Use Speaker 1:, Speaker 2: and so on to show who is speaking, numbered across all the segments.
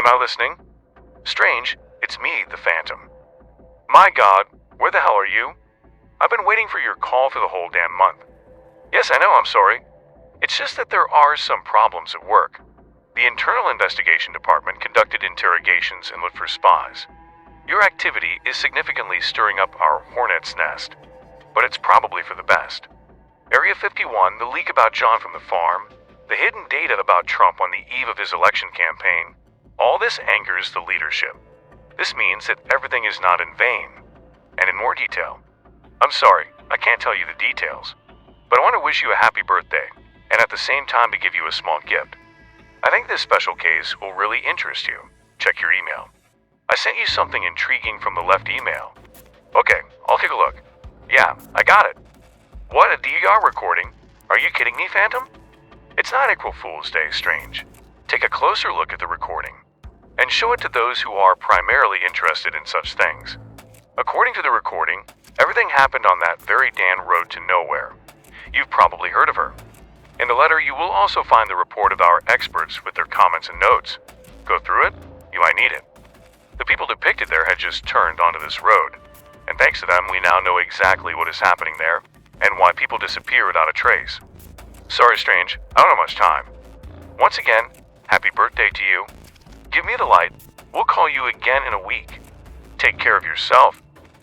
Speaker 1: Am I listening? Strange, it's me, the Phantom. My God, where the hell are you? I've been waiting for your call for the whole damn month. Yes, I know, I'm sorry. It's just that there are some problems at work. The Internal Investigation Department conducted interrogations and looked for spies. Your activity is significantly stirring up our hornet's nest, but it's probably for the best. Area 51, the leak about John from the farm, the hidden data about Trump on the eve of his election campaign, all this angers the leadership. This means that everything is not in vain, and in more detail. I'm sorry, I can't tell you the details, but I want to wish you a happy birthday, and at the same time to give you a small gift. I think this special case will really interest you. Check your email. I sent you something intriguing from the left email. Okay, I'll take a look. Yeah, I got it. What, a DVR recording? Are you kidding me, Phantom? It's not April Fool's Day, Strange. Take a closer look at the recording, and show it to those who are primarily interested in such things. According to the recording, everything happened on that very damn road to nowhere. You've probably heard of her. In the letter, you will also find the report of our experts with their comments and notes. Go through it? You might need it. The people depicted there had just turned onto this road, and thanks to them, we now know exactly what is happening there and why people disappear without a trace. Sorry, Strange, I don't have much time. Once again, happy birthday to you. Give me the light. We'll call you again in a week. Take care of yourself.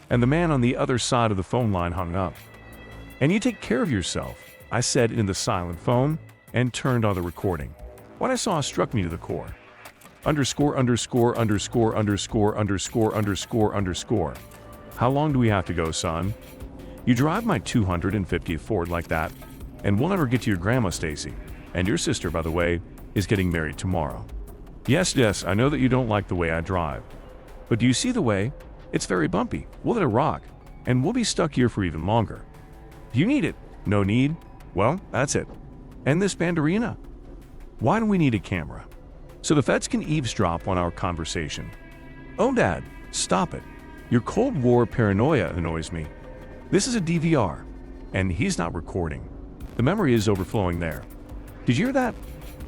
Speaker 2: And the man on the other side of the phone line hung up. And you take care of yourself, I said in the silent phone, and turned on the recording. What I saw struck me to the core. Underscore. How long do we have to go, son? You drive my 250th Ford like that, and we'll never get to your grandma, Stacy. And your sister, by the way, is getting married tomorrow. Yes, I know that you don't like the way I drive. But do you see the way? It's very bumpy. We'll let it rock, and we'll be stuck here for even longer. You need it. No need? Well, that's it. End this bandarina. Why do we need a camera? So the feds can eavesdrop on our conversation. Oh, Dad, stop it. Your Cold War paranoia annoys me. This is a DVR, and he's not recording. The memory is overflowing there. Did you hear that?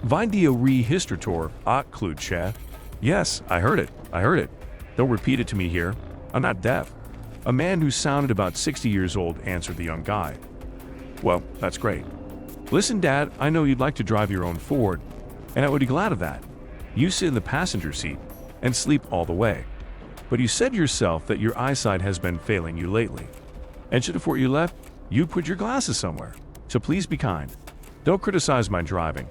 Speaker 2: Video registrator kluche. Yes, I heard it. Don't repeat it to me here. I'm not deaf. A man who sounded about 60 years old answered the young guy. Well, that's great. Listen, Dad, I know you'd like to drive your own Ford, and I would be glad of that. You sit in the passenger seat and sleep all the way. But you said yourself that your eyesight has been failing you lately. And should before you left, you put your glasses somewhere. So please be kind. Don't criticize my driving.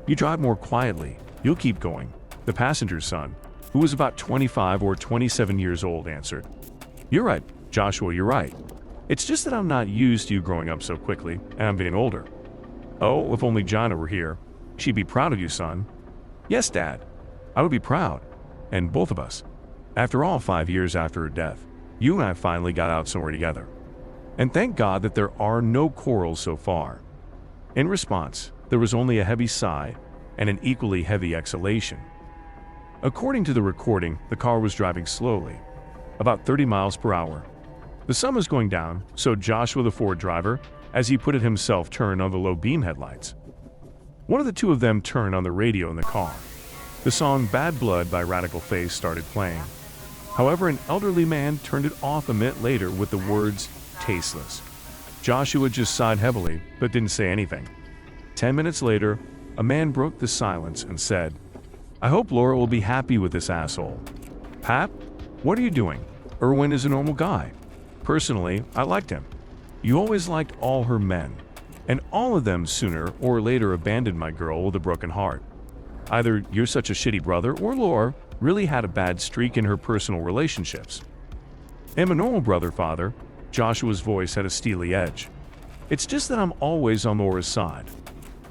Speaker 2: You drive more quietly. You'll keep going. The passenger's son, who was about 25 or 27 years old, answered. You're right, Joshua, you're right. It's just that I'm not used to you growing up so quickly, and I'm getting older. Oh, if only Jana were here. She'd be proud of you, son. Yes, Dad. I would be proud. And both of us. After all, 5 years after her death, you and I finally got out somewhere together. And thank God that there are no quarrels so far. In response, there was only a heavy sigh and an equally heavy exhalation. According to the recording, the car was driving slowly, about 30 miles per hour. The sun was going down, so Joshua, the Ford driver, as he put it himself, turned on the low beam headlights. One of the two of them turned on the radio in the car. The song Bad Blood by Radical Face started playing. However, an elderly man turned it off a minute later with the words, tasteless. Joshua just sighed heavily, but didn't say anything. 10 minutes later, a man broke the silence and said, I hope Laura will be happy with this asshole. Pap, what are you doing? Irwin is a normal guy. Personally, I liked him. You always liked all her men, and all of them sooner or later abandoned my girl with a broken heart. Either you're such a shitty brother, or Laura really had a bad streak in her personal relationships. I'm a normal brother, father. Joshua's voice had a steely edge. It's just that I'm always on Laura's side.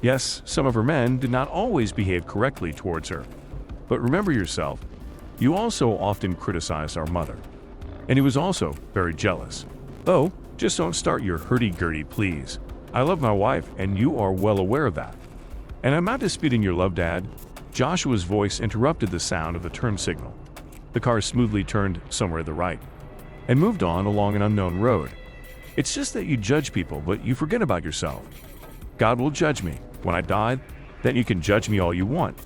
Speaker 2: Yes, some of her men did not always behave correctly towards her. But remember yourself, you also often criticized our mother. And he was also very jealous. Oh, just don't start your hurdy-gurdy, please. I love my wife, and you are well aware of that. And I'm not disputing your love, Dad. Joshua's voice interrupted the sound of the turn signal. The car smoothly turned somewhere to the right and moved on along an unknown road. It's just that you judge people, but you forget about yourself. God will judge me. When I die, then you can judge me all you want.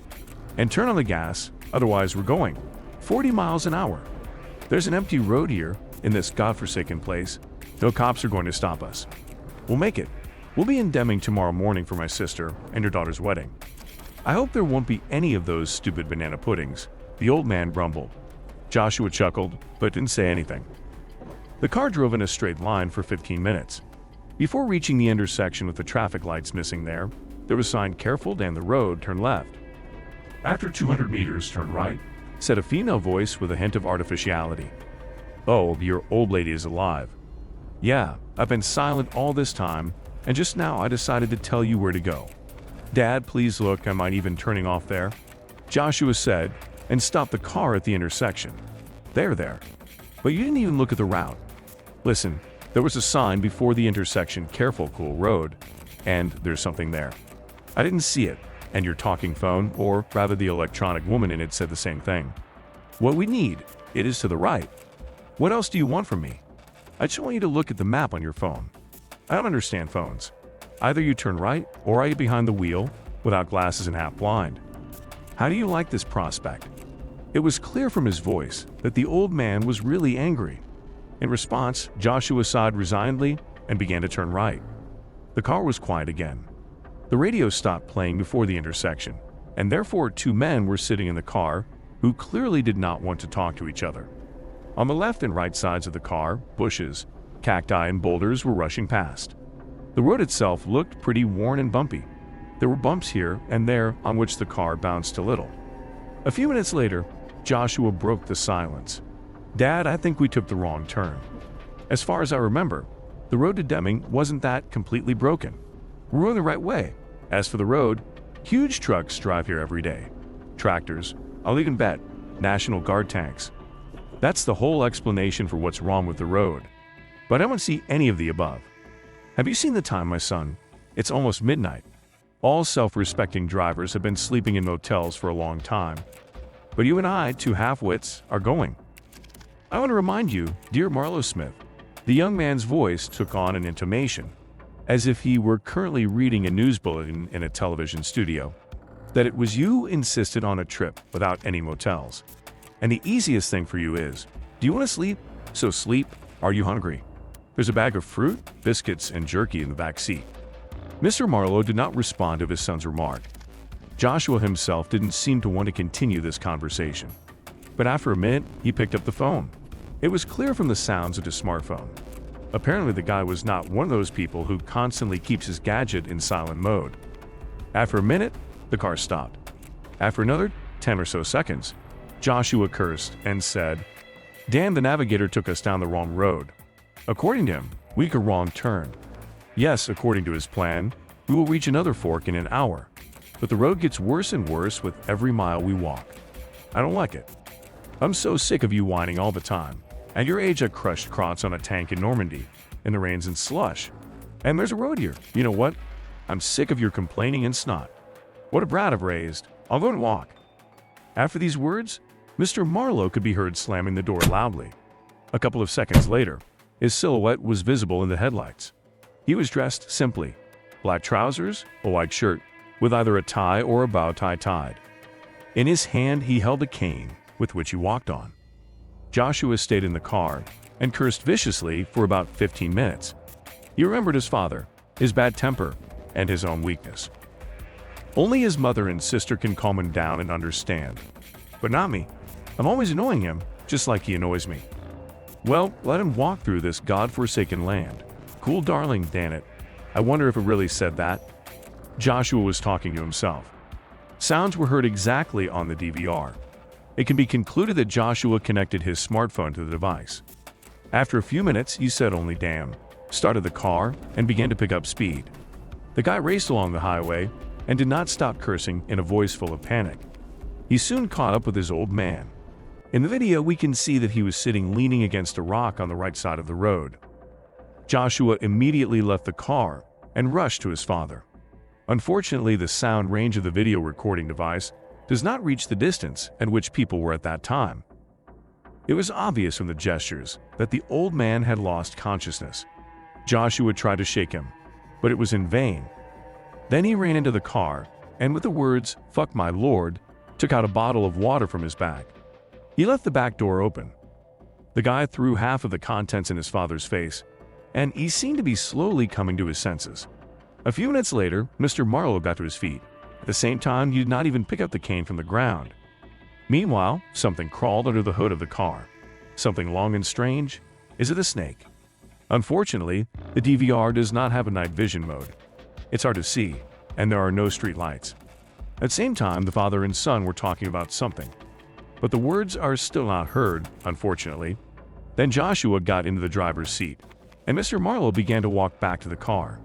Speaker 2: And turn on the gas, Otherwise, we're going 40 miles an hour. There's an empty road here in this godforsaken place. No cops are going to stop us. We'll make it. We'll be in Deming tomorrow morning for my sister and your daughter's wedding. I hope there won't be any of those stupid banana puddings, the old man grumbled. Joshua chuckled, but didn't say anything. The car drove in a straight line for 15 minutes. Before reaching the intersection with the traffic lights missing there was a sign, "Careful, down the road, turn left." "After 200 meters, turn right," said a female voice with a hint of artificiality. "Oh, your old lady is alive." "Yeah, I've been silent all this time, and just now I decided to tell you where to go." "Dad, please look, I might even turning off there," Joshua said, and stopped the car at the intersection. There. But you didn't even look at the route. Listen, there was a sign before the intersection, "Careful, cool road," and there's something there. I didn't see it, and your talking phone, or rather the electronic woman in it, said the same thing. What we need, it is to the right. What else do you want from me? I just want you to look at the map on your phone. I don't understand phones. Either you turn right, or are you behind the wheel, without glasses and half blind? How do you like this prospect? It was clear from his voice that the old man was really angry. In response, Joshua sighed resignedly and began to turn right. The car was quiet again. The radio stopped playing before the intersection, and therefore 2 men were sitting in the car who clearly did not want to talk to each other. On the left and right sides of the car, bushes, cacti, and boulders were rushing past. The road itself looked pretty worn and bumpy. There were bumps here and there on which the car bounced a little. A few minutes later, Joshua broke the silence. "Dad, I think we took the wrong turn. As far as I remember, the road to Deming wasn't that completely broken. We're going the right way. As for the road, huge trucks drive here every day. Tractors, I'll even bet, National Guard tanks. That's the whole explanation for what's wrong with the road. But I don't see any of the above. Have you seen the time, my son? It's almost midnight. All self-respecting drivers have been sleeping in motels for a long time. But you and I, 2 half-wits, are going. I want to remind you, dear Marlowe Smith," the young man's voice took on an intonation, as if he were currently reading a news bulletin in a television studio, "that it was you who insisted on a trip without any motels. And the easiest thing for you is, do you want to sleep? So sleep. Are you hungry? There's a bag of fruit, biscuits, and jerky in the back seat." Mr. Marlowe did not respond to his son's remark. Joshua himself didn't seem to want to continue this conversation. But after a minute, he picked up the phone. It was clear from the sounds of his smartphone. Apparently the guy was not one of those people who constantly keeps his gadget in silent mode. After a minute, the car stopped. After another 10 or so seconds, Joshua cursed and said, "Damn, the navigator took us down the wrong road. According to him, we took a wrong turn. Yes, according to his plan, we will reach another fork in an hour. But the road gets worse and worse with every mile we walk. I don't like it. I'm so sick of you whining all the time. At your age, I crushed crots on a tank in Normandy, in the rains and slush. And there's a road here. You know what? I'm sick of your complaining and snot. What a brat I've raised. I'll go and walk." After these words, Mr. Marlowe could be heard slamming the door loudly. A couple of seconds later, his silhouette was visible in the headlights. He was dressed simply. Black trousers, a white shirt, with either a tie or a bow tie tied. In his hand he held a cane, with which he walked on. Joshua stayed in the car and cursed viciously for about 15 minutes. He remembered his father, his bad temper, and his own weakness. Only his mother and sister can calm him down and understand. But not me. I'm always annoying him, just like he annoys me. Well, let him walk through this god-forsaken land. Cool darling, damn it. I wonder if it really said that. Joshua was talking to himself. Sounds were heard exactly on the DVR. It can be concluded that Joshua connected his smartphone to the device. After a few minutes, he said only damn, started the car, and began to pick up speed. The guy raced along the highway and did not stop cursing in a voice full of panic. He soon caught up with his old man. In the video, we can see that he was sitting leaning against a rock on the right side of the road. Joshua immediately left the car and rushed to his father. Unfortunately, the sound range of the video recording device does not reach the distance at which people were at that time. It was obvious from the gestures that the old man had lost consciousness. Joshua tried to shake him, but it was in vain. Then he ran into the car, and with the words, "Fuck my lord," took out a bottle of water from his bag. He left the back door open. The guy threw half of the contents in his father's face, and he seemed to be slowly coming to his senses. A few minutes later, Mr. Marlowe got to his feet. At the same time, he did not even pick up the cane from the ground. Meanwhile, something crawled under the hood of the car. Something long and strange. Is it a snake? Unfortunately, the DVR does not have a night vision mode. It's hard to see, and there are no street lights. At the same time, the father and son were talking about something. But the words are still not heard, unfortunately. Then Joshua got into the driver's seat, and Mr. Marlowe began to walk back to the car.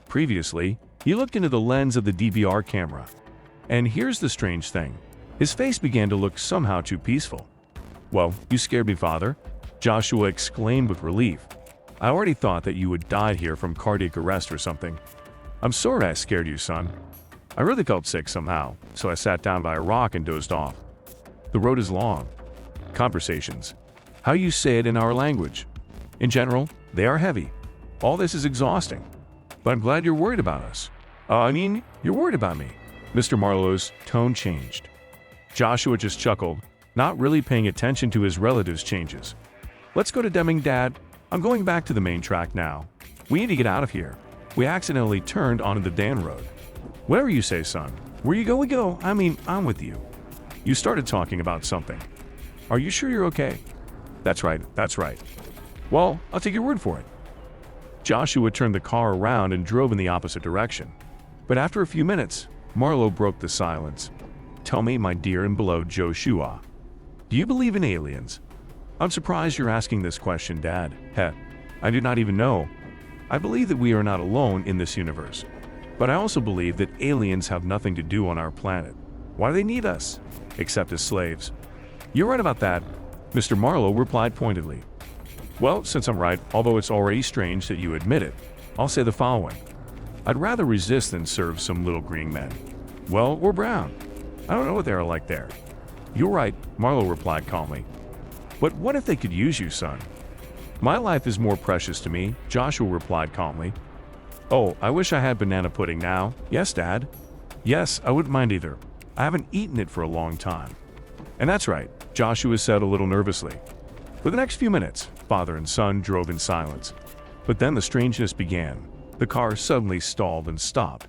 Speaker 2: Previously, he looked into the lens of the DVR camera. And here's the strange thing. His face began to look somehow too peaceful. "Well, you scared me, father," Joshua exclaimed with relief. "I already thought that you had died here from cardiac arrest or something. I'm sorry I scared you, son. I really felt sick somehow, so I sat down by a rock and dozed off. The road is long. Conversations. How you say it in our language. In general, they are heavy. All this is exhausting. But I'm glad you're worried about us. You're worried about me." Mr. Marlowe's tone changed. Joshua just chuckled, not really paying attention to his relative's changes. "Let's go to Deming, Dad. I'm going back to the main track now. We need to get out of here. We accidentally turned onto the Dan Road." "Whatever you say, son. Where you go, we go. I'm with you. You started talking about something. Are you sure you're okay?" That's right. Well, I'll take your word for it." Joshua turned the car around and drove in the opposite direction. But after a few minutes, Marlowe broke the silence. "Tell me, my dear and beloved Joshua, do you believe in aliens?" "I'm surprised you're asking this question, Dad. I do not even know. I believe that we are not alone in this universe. But I also believe that aliens have nothing to do on our planet. Why do they need us? Except as slaves." "You're right about that," Mr. Marlowe replied pointedly. "Well, since I'm right, although it's already strange that you admit it, I'll say the following. I'd rather resist than serve some little green men. Well, or brown. I don't know what they are like there." "You're right," Marlowe replied calmly. "But what if they could use you, son?" "My life is more precious to me," Joshua replied calmly. "Oh, I wish I had banana pudding now." "Yes, Dad." "Yes, I wouldn't mind either. I haven't eaten it for a long time." "And that's right," Joshua said a little nervously. For the next few minutes, father and son drove in silence. But then the strangeness began. The car suddenly stalled and stopped.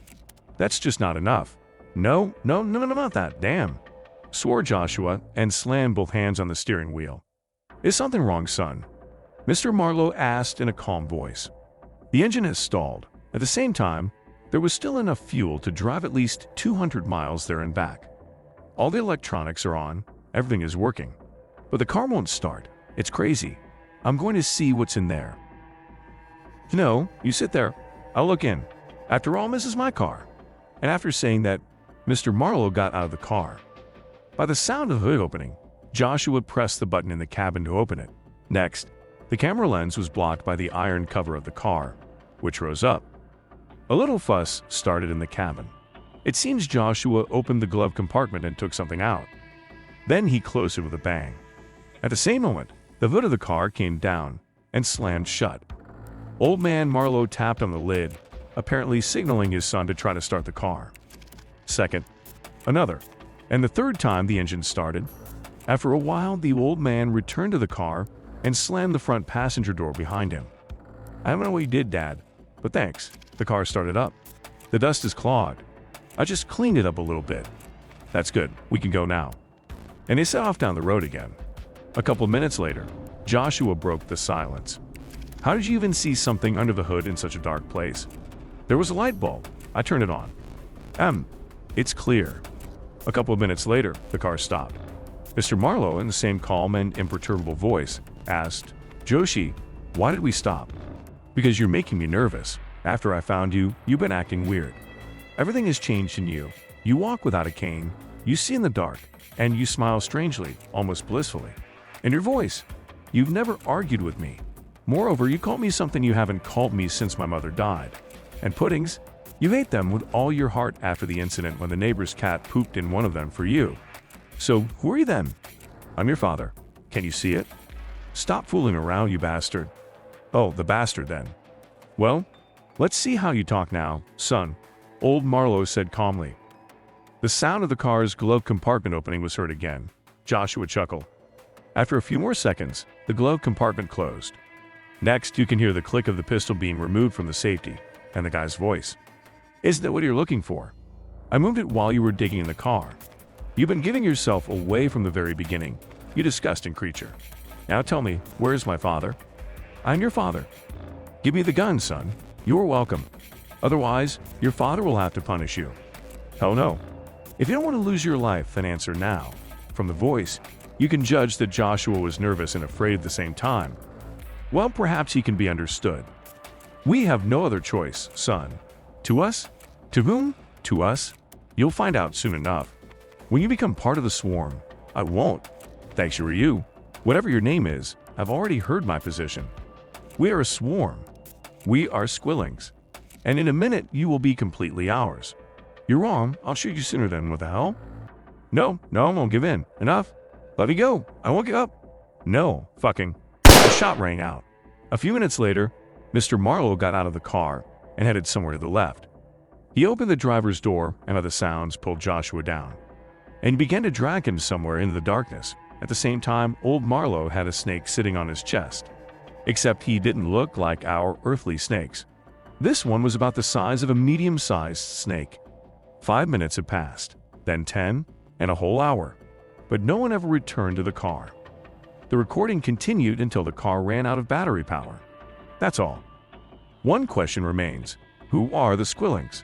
Speaker 2: "That's just not enough." No, not that, damn," swore Joshua and slammed both hands on the steering wheel. "Is something wrong, son?" Mr. Marlowe asked in a calm voice. "The engine has stalled. At the same time, there was still enough fuel to drive at least 200 miles there and back. All the electronics are on, everything is working. But the car won't start. It's crazy. I'm going to see what's in there." "No, you sit there. I'll look in. After all, this is my car." And after saying that, Mr. Marlowe got out of the car. By the sound of the hood opening, Joshua pressed the button in the cabin to open it. Next, the camera lens was blocked by the iron cover of the car, which rose up. A little fuss started in the cabin. It seems Joshua opened the glove compartment and took something out. Then he closed it with a bang. At the same moment, the hood of the car came down and slammed shut. Old man Marlowe tapped on the lid, apparently signaling his son to try to start the car. Second, another, and the third time the engine started. After a while, the old man returned to the car and slammed the front passenger door behind him. "I don't know what you did, Dad, but thanks." The car started up. "The dust is clogged. I just cleaned it up a little bit." "That's good. We can go now." And they set off down the road again. A couple minutes later, Joshua broke the silence. "How did you even see something under the hood in such a dark place?" "There was a light bulb. I turned it on." It's clear." A couple of minutes later, the car stopped. Mr. Marlowe, in the same calm and imperturbable voice, asked, "Joshi, why did we stop?" "Because you're making me nervous. After I found you, you've been acting weird. Everything has changed in you. You walk without a cane, you see in the dark, and you smile strangely, almost blissfully. And your voice, you've never argued with me. Moreover, you call me something you haven't called me since my mother died. And puddings, you hate them with all your heart after the incident when the neighbor's cat pooped in one of them for you. So who are you then?" "I'm your father. Can you see it?" "Stop fooling around, you bastard." "Oh, the bastard then. Well, let's see how you talk now, son," old Marlowe said calmly. The sound of the car's glove compartment opening was heard again. Joshua chuckled. After a few more seconds, the glove compartment closed. Next, you can hear the click of the pistol being removed from the safety, and the guy's voice. Isn't that what you're looking for? I moved it while you were digging in the car. You've been giving yourself away from the very beginning, you disgusting creature. Now tell me, where is my father? I'm your father. Give me the gun, son. You are welcome. Otherwise, your father will have to punish you. Hell no. If you don't want to lose your life, then answer now. From the voice, you can judge that Joshua was nervous and afraid at the same time. Well, perhaps he can be understood. We have no other choice, son. To us? To whom? To us? You'll find out soon enough. When you become part of the swarm, I won't. Thanks you or you. Whatever your name is, I've already heard my position. We are a swarm. We are squillings. And in a minute, you will be completely ours. You're wrong. I'll shoot you sooner than what the hell? No, I won't give in. Enough. Let me go. I won't give up. No, fucking. The shot rang out. A few minutes later, Mr. Marlowe got out of the car and headed somewhere to the left. He opened the driver's door and by the sounds pulled Joshua down. And he began to drag him somewhere into the darkness. At the same time, old Marlowe had a snake sitting on his chest. Except he didn't look like our earthly snakes. This one was about the size of a medium-sized snake. 5 minutes had passed, then 10, and a whole hour. But no one ever returned to the car. The recording continued until the car ran out of battery power. That's all. One question remains. Who are the Squillings?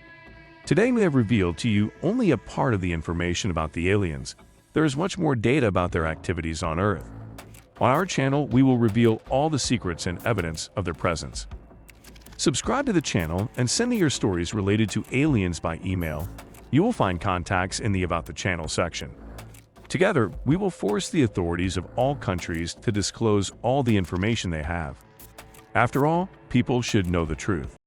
Speaker 2: Today we have revealed to you only a part of the information about the aliens. There is much more data about their activities on Earth. On our channel, we will reveal all the secrets and evidence of their presence. Subscribe to the channel and send me your stories related to aliens by email. You will find contacts in the About the Channel section. Together, we will force the authorities of all countries to disclose all the information they have. After all, people should know the truth.